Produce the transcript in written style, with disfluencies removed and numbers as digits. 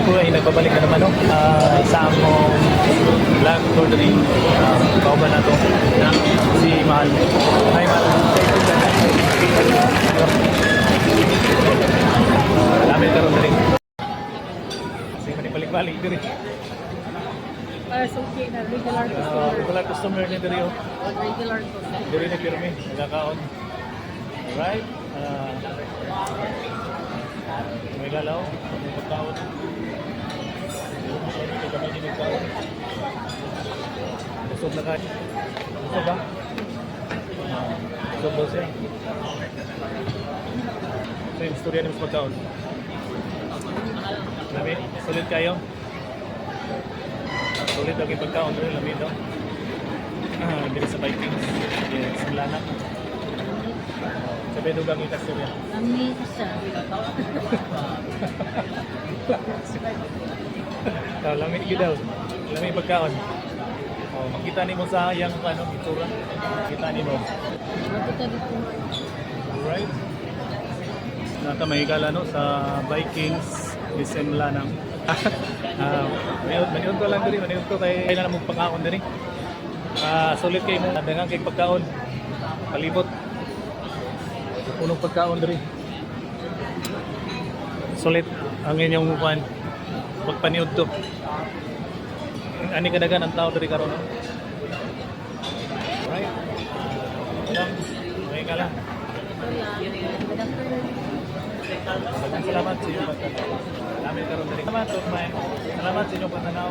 po ay nagbabalik na naman sa among vlog for the day. Kauban na to si Mahal. Hi Mahal. Dami karon diri. Kasi manibalik-balik diri. Para suki na regular customer. Regular customer ni diri. Regular customer. Diri na pirmi, nagakaon. Right? May galaw, may pagkaon. Ito kami din nagkaon. Busog na kain. Busog ba? Busog daw siya. So yung storya ng pagkaon. Lami, sulit kayo. Sulit ang pagkaon. Lami daw. Dito sa Vikings. Sa Lanak. Sabi doon gamit ang storya. Lami siya. Lami yun daw. Lami pagkaon. Makita ni mo sa yang itsura. Makita ni mo. Alright. Nata may higala sa Vikings SM Lanang. Maniod ko lang diri, maniod ko kay na mo pagkaon diri. Sulit kay mo dengan kay pagkaon. Palibot. Punong pagkaon diri. Sulit ang inyong kuan. Pagpaniod to. Ani kadagan ang tao diri karon. Right. May kala. Salamat sa inyo pagtanaw. Salamat karon diri. Salamat sa inyo pagtanaw.